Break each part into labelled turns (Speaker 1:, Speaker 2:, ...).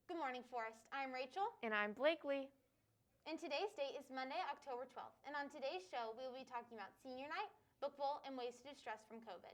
Speaker 1: Good morning, Forest. I'm Rachel.
Speaker 2: And I'm Blakely.
Speaker 1: And today's date is Monday, October 12th. And on today's show, we will be talking about senior night, book bowl, and ways to distress from COVID.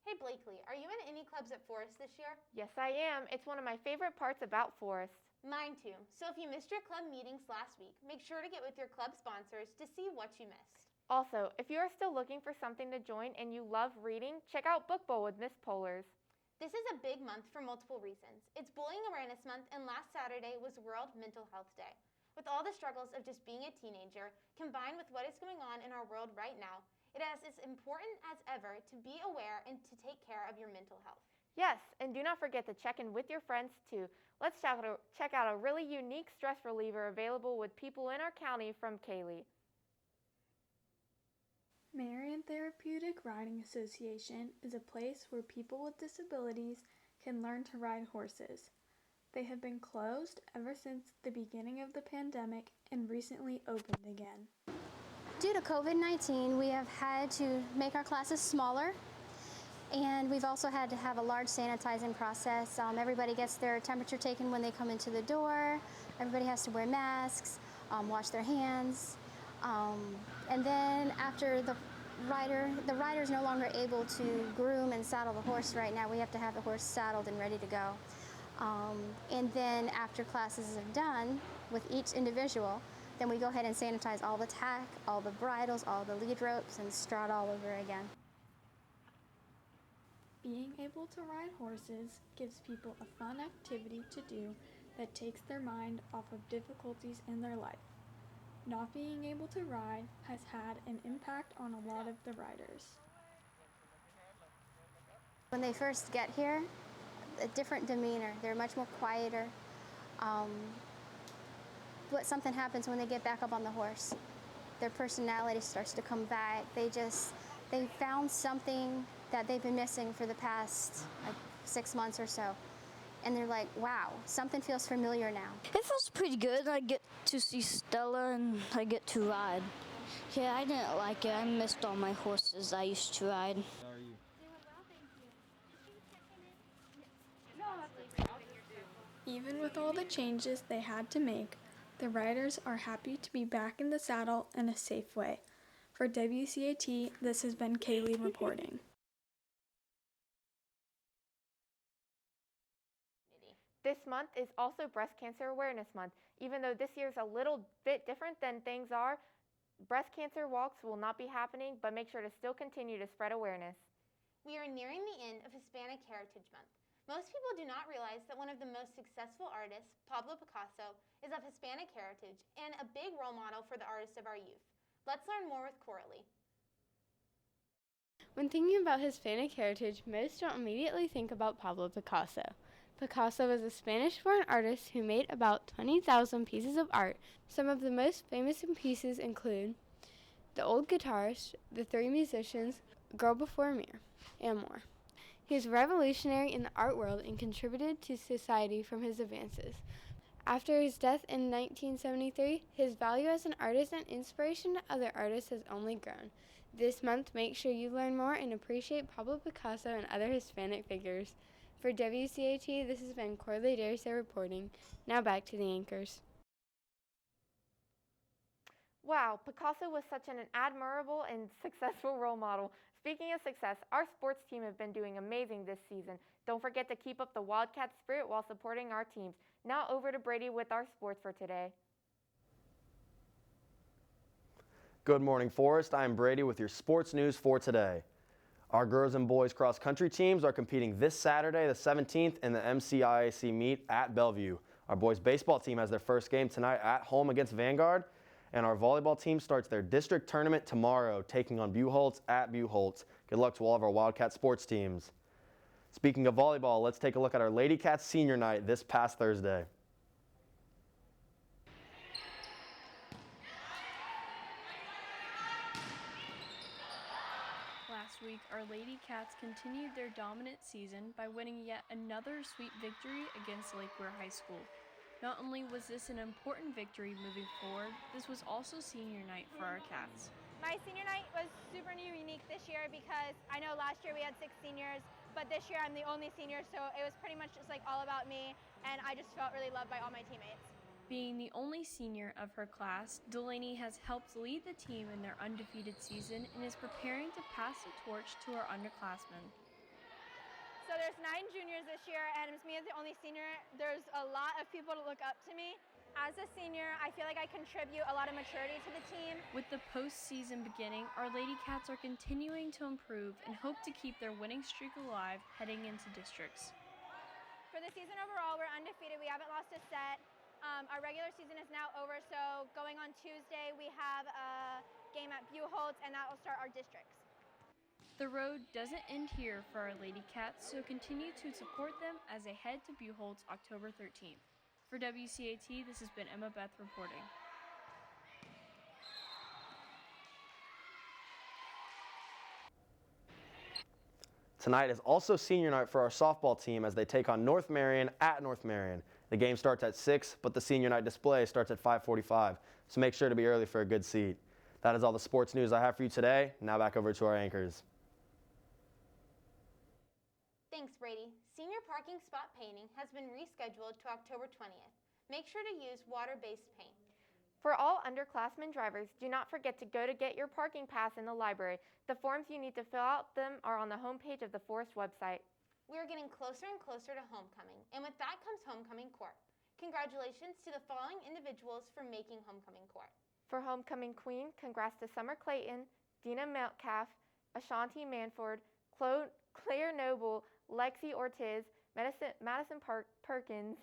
Speaker 1: Hey Blakely, are you in any clubs at Forest this year?
Speaker 2: Yes, I am. It's one of my favorite parts about Forest.
Speaker 1: Mine too. So if you missed your club meetings last week, make sure to get with your club sponsors to see what you missed.
Speaker 2: Also, if you are still looking for something to join and you love reading, check out Book Bowl with Miss Polars.
Speaker 1: This is a big month for multiple reasons. It's Bullying Awareness Month, and last Saturday was World Mental Health Day. With all the struggles of just being a teenager, combined with what is going on in our world right now, it is as important as ever to be aware and to take care of your mental health.
Speaker 2: Yes, and do not forget to check in with your friends too. Let's check out a really unique stress reliever available with people in our county from Kaylee.
Speaker 3: Marion Therapeutic Riding Association is a place where people with disabilities can learn to ride horses. They have been closed ever since the beginning of the pandemic and recently opened again.
Speaker 4: Due to COVID-19, we have had to make our classes smaller, and we've also had to have a large sanitizing process. Everybody gets their temperature taken when they come into the door. Everybody has to wear masks, wash their hands. And then after the rider is no longer able to groom and saddle the horse right now. We have to have the horse saddled and ready to go. And then after classes are done with each individual, then we go ahead and sanitize all the tack, all the bridles, all the lead ropes, and start all over again.
Speaker 3: Being able to ride horses gives people a fun activity to do that takes their mind off of difficulties in their life. Not being able to ride has had an impact on a lot of the riders.
Speaker 4: When they first get here, a different demeanor. They're much more quieter. But something happens when they get back up on the horse. Their personality starts to come back. They found something that they've been missing for the past 6 months or so. And they're like, wow, something feels familiar now.
Speaker 5: It feels pretty good. I get to see Stella and I get to ride. Yeah, I didn't like it. I missed all my horses I used to ride.
Speaker 6: How are you?
Speaker 3: Even with all the changes they had to make, the riders are happy to be back in the saddle in a safe way. For WCAT, this has been Kaylee reporting.
Speaker 2: This month is also Breast Cancer Awareness Month. Even though this year is a little bit different than things are, breast cancer walks will not be happening, but make sure to still continue to spread awareness.
Speaker 1: We are nearing the end of Hispanic Heritage Month. Most people do not realize that one of the most successful artists, Pablo Picasso, is of Hispanic heritage and a big role model for the artists of our youth. Let's learn more with Coralie.
Speaker 7: When thinking about Hispanic heritage, most don't immediately think about Pablo Picasso. Picasso was a Spanish-born artist who made about 20,000 pieces of art. Some of the most famous pieces include The Old Guitarist, The Three Musicians, Girl Before a Mirror, and more. He was revolutionary in the art world and contributed to society from his advances. After his death in 1973, his value as an artist and inspiration to other artists has only grown. This month, make sure you learn more and appreciate Pablo Picasso and other Hispanic figures. For WCAT, this has been Coralie Darrisaw reporting. Now back to the anchors.
Speaker 2: Wow, Picasso was such an admirable and successful role model. Speaking of success, our sports team have been doing amazing this season. Don't forget to keep up the Wildcat spirit while supporting our teams. Now over to Brady with our sports for today.
Speaker 6: Good morning, Forest. I am Brady with your sports news for today. Our girls and boys cross country teams are competing this Saturday, the 17th, in the MCIAC meet at Bellevue. Our boys baseball team has their first game tonight at home against Vanguard. And our volleyball team starts their district tournament tomorrow, taking on Buchholz at Buchholz. Good luck to all of our Wildcat sports teams. Speaking of volleyball, let's take a look at our Lady Cats senior night this past Thursday.
Speaker 8: Last week, our Lady Cats continued their dominant season by winning yet another sweep victory against Lake Weir High School. Not only was this an important victory moving forward, this was also senior night for our Cats.
Speaker 9: My senior night was super unique this year because I know last year we had 6 seniors, but this year I'm the only senior, so it was pretty much just like all about me, and I just felt really loved by all my teammates.
Speaker 8: Being the only senior of her class, Delaney has helped lead the team in their undefeated season and is preparing to pass the torch to her underclassmen.
Speaker 9: So there's 9 juniors this year, and it's me as the only senior. There's a lot of people to look up to me. As a senior, I feel like I contribute a lot of maturity to the team.
Speaker 8: With the postseason beginning, our Lady Cats are continuing to improve and hope to keep their winning streak alive heading into districts.
Speaker 9: For the season overall, we're undefeated. We haven't lost a set. Our regular season is now over, so going on Tuesday, we have a game at Buchholz, and that will start our districts.
Speaker 8: The road doesn't end here for our Lady Cats, so continue to support them as they head to Buchholz October 13th. For WCAT, this has been Emma Beth reporting.
Speaker 6: Tonight is also senior night for our softball team as they take on North Marion at North Marion. The game starts at 6, but the senior night display starts at 5:45, so make sure to be early for a good seat. That is all the sports news I have for you today. Now back over to our anchors.
Speaker 1: Thanks, Brady. Senior parking spot painting has been rescheduled to October 20th. Make sure to use water-based paint.
Speaker 2: For all underclassmen drivers, do not forget to go to get your parking pass in the library. The forms you need to fill out them are on the homepage of the Forest website.
Speaker 1: We are getting closer and closer to homecoming, and with that comes homecoming court. Congratulations to the following individuals for making homecoming court.
Speaker 2: For homecoming queen, congrats to Summer Clayton, Dina Metcalf, Ashanti Manford, Claire Noble, Lexi Ortiz, Madison Perkins,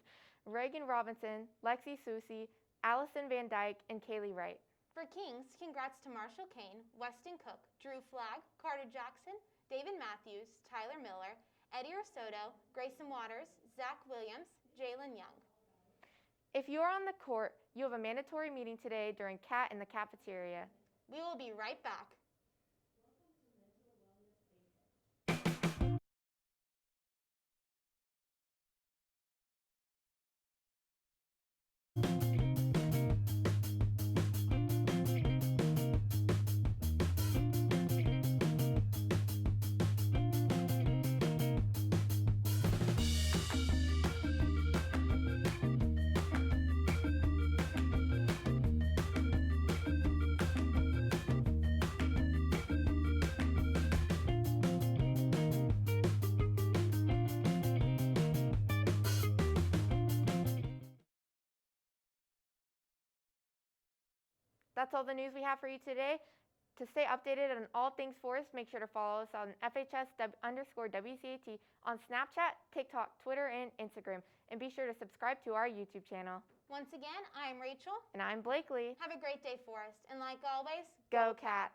Speaker 2: Reagan Robinson, Lexi Susi, Allison Van Dyke, and Kaylee Wright.
Speaker 1: For kings, congrats to Marshall Kane, Weston Cook, Drew Flagg, Carter Jackson, David Matthews, Tyler Miller, Eddie Rosoto, Grayson Waters, Zach Williams, Jalen Young.
Speaker 2: If you are on the court, you have a mandatory meeting today during CAT in the cafeteria.
Speaker 1: We will be right back.
Speaker 2: That's all the news we have for you today. To stay updated on all things Forest, make sure to follow us on FHS_WCAT on Snapchat, TikTok, Twitter, and Instagram. And be sure to subscribe to our YouTube channel.
Speaker 1: Once again, I'm Rachel.
Speaker 2: And I'm Blakely.
Speaker 1: Have a great day, Forest. And like always,
Speaker 2: Go Cats!